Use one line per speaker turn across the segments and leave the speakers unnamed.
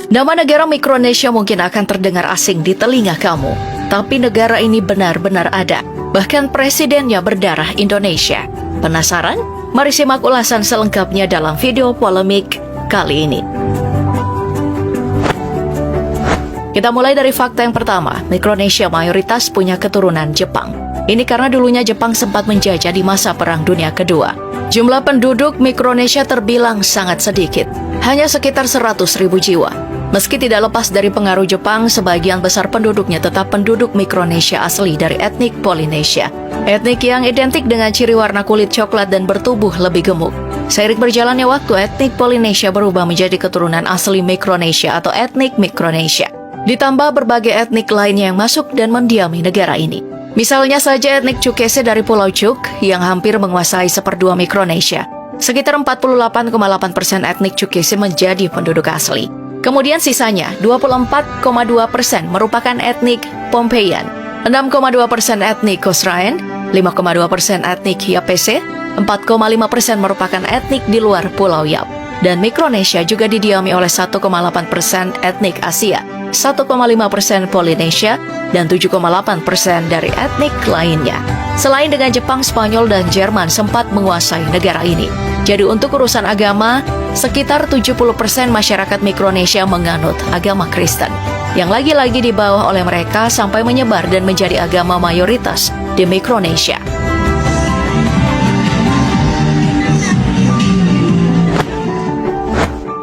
Nama negara Mikronesia mungkin akan terdengar asing di telinga kamu, tapi negara ini benar-benar ada. Bahkan presidennya berdarah Indonesia. Penasaran? Mari simak ulasan selengkapnya dalam video polemik kali ini. Kita mulai dari fakta yang pertama, Mikronesia mayoritas punya keturunan Jepang. Ini karena dulunya Jepang sempat menjajah di masa Perang Dunia Kedua. Jumlah penduduk Mikronesia terbilang sangat sedikit, hanya sekitar 100.000 jiwa. Meski tidak lepas dari pengaruh Jepang, sebagian besar penduduknya tetap penduduk Mikronesia asli dari etnik Polinesia. Etnik yang identik dengan ciri warna kulit coklat dan bertubuh lebih gemuk. Seiring berjalannya waktu, etnik Polinesia berubah menjadi keturunan asli Mikronesia atau etnik Mikronesia. Ditambah berbagai etnik lainnya yang masuk dan mendiami negara ini. Misalnya saja etnik Cukese dari Pulau Cuk yang hampir menguasai 1/2 Mikronesia. Sekitar 48,8% etnik Cukese menjadi penduduk asli. Kemudian sisanya 24,2% merupakan etnik Pompeian, 6,2% etnik Kosraen, 5,2% etnik Yapese, 4,5% merupakan etnik di luar Pulau Yap. Dan Mikronesia juga didiami oleh 1,8% etnik Asia, 1,5% Polinesia, dan 7,8% dari etnik lainnya. Selain dengan Jepang, Spanyol, dan Jerman sempat menguasai negara ini. Jadi untuk urusan agama, sekitar 70% masyarakat Mikronesia menganut agama Kristen, yang lagi-lagi dibawa oleh mereka sampai menyebar dan menjadi agama mayoritas di Mikronesia.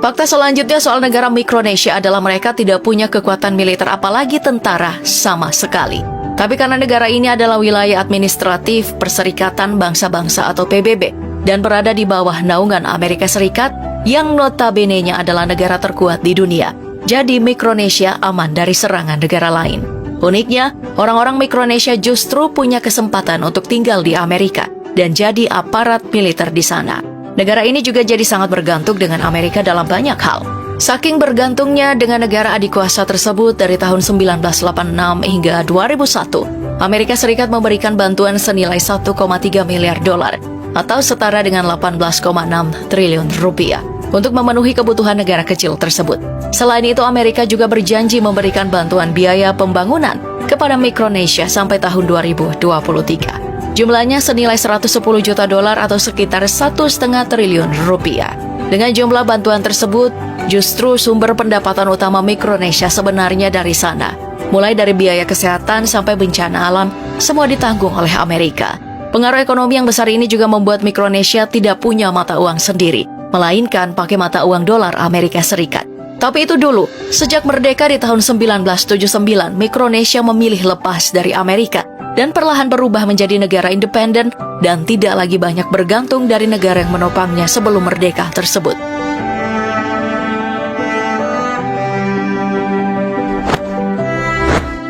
Fakta selanjutnya soal negara Mikronesia adalah mereka tidak punya kekuatan militer apalagi tentara sama sekali. Tapi karena negara ini adalah wilayah administratif Perserikatan Bangsa-Bangsa atau PBB dan berada di bawah naungan Amerika Serikat yang notabene-nya adalah negara terkuat di dunia, jadi Mikronesia aman dari serangan negara lain. Uniknya, orang-orang Mikronesia justru punya kesempatan untuk tinggal di Amerika dan jadi aparat militer di sana. Negara ini juga jadi sangat bergantung dengan Amerika dalam banyak hal. Saking bergantungnya dengan negara adik kuasa tersebut dari tahun 1986 hingga 2001, Amerika Serikat memberikan bantuan senilai 1,3 miliar dolar atau setara dengan 18,6 triliun rupiah untuk memenuhi kebutuhan negara kecil tersebut. Selain itu, Amerika juga berjanji memberikan bantuan biaya pembangunan kepada Mikronesia sampai tahun 2023. Jumlahnya senilai 110 juta dolar atau sekitar 1,5 triliun rupiah. Dengan jumlah bantuan tersebut, justru sumber pendapatan utama Mikronesia sebenarnya dari sana. Mulai dari biaya kesehatan sampai bencana alam, semua ditanggung oleh Amerika. Pengaruh ekonomi yang besar ini juga membuat Mikronesia tidak punya mata uang sendiri, melainkan pakai mata uang dolar Amerika Serikat. Tapi itu dulu, sejak merdeka di tahun 1979, Mikronesia memilih lepas dari Amerika dan perlahan berubah menjadi negara independen dan tidak lagi banyak bergantung dari negara yang menopangnya sebelum merdeka tersebut.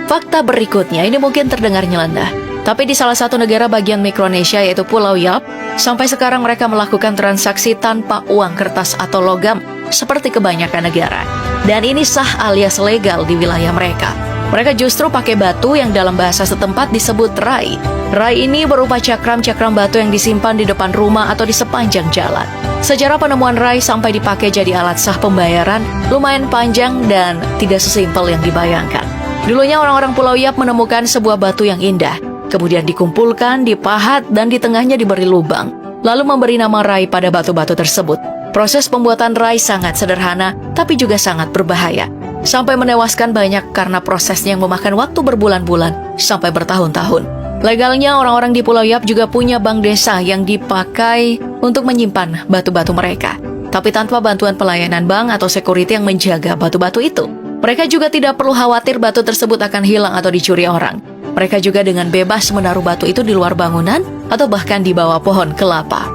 Fakta berikutnya ini mungkin terdengar nyeleneh, tapi di salah satu negara bagian Mikronesia yaitu Pulau Yap, sampai sekarang mereka melakukan transaksi tanpa uang kertas atau logam seperti kebanyakan negara. Dan ini sah alias legal di wilayah mereka. Mereka justru pakai batu yang dalam bahasa setempat disebut rai. Rai ini berupa cakram-cakram batu yang disimpan di depan rumah atau di sepanjang jalan. Sejarah penemuan rai sampai dipakai jadi alat sah pembayaran lumayan panjang dan tidak sesimpel yang dibayangkan. Dulunya orang-orang Pulau Yap menemukan sebuah batu yang indah, kemudian dikumpulkan, dipahat, dan di tengahnya diberi lubang, lalu memberi nama rai pada batu-batu tersebut. Proses pembuatan rai sangat sederhana, tapi juga sangat berbahaya, sampai menewaskan banyak karena prosesnya yang memakan waktu berbulan-bulan sampai bertahun-tahun. Legalnya, orang-orang di Pulau Yap juga punya bank desa yang dipakai untuk menyimpan batu-batu mereka. Tapi tanpa bantuan pelayanan bank atau security yang menjaga batu-batu itu, mereka juga tidak perlu khawatir batu tersebut akan hilang atau dicuri orang. Mereka juga dengan bebas menaruh batu itu di luar bangunan atau bahkan di bawah pohon kelapa.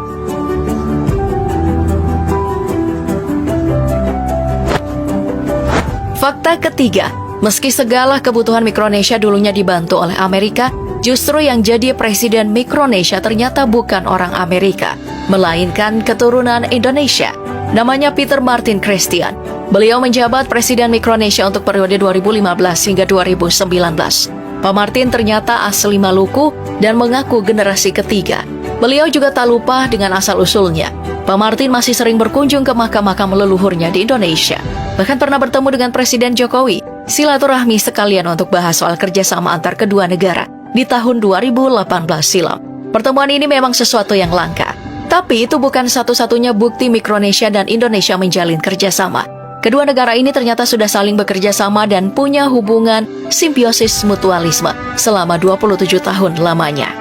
Fakta ketiga, meski segala kebutuhan Mikronesia dulunya dibantu oleh Amerika, justru yang jadi presiden Mikronesia ternyata bukan orang Amerika, melainkan keturunan Indonesia. Namanya Peter Martin Christian. Beliau menjabat presiden Mikronesia untuk periode 2015 hingga 2019. Pak Martin ternyata asli Maluku dan mengaku generasi ketiga. Beliau juga tak lupa dengan asal-usulnya. Pak Martin masih sering berkunjung ke makam-makam leluhurnya di Indonesia. Bahkan pernah bertemu dengan Presiden Jokowi. Silaturahmi sekalian untuk bahas soal kerjasama antar kedua negara di tahun 2018 silam. Pertemuan ini memang sesuatu yang langka. Tapi itu bukan satu-satunya bukti Mikronesia dan Indonesia menjalin kerjasama. Kedua negara ini ternyata sudah saling bekerja sama dan punya hubungan simbiosis mutualisme selama 27 tahun lamanya.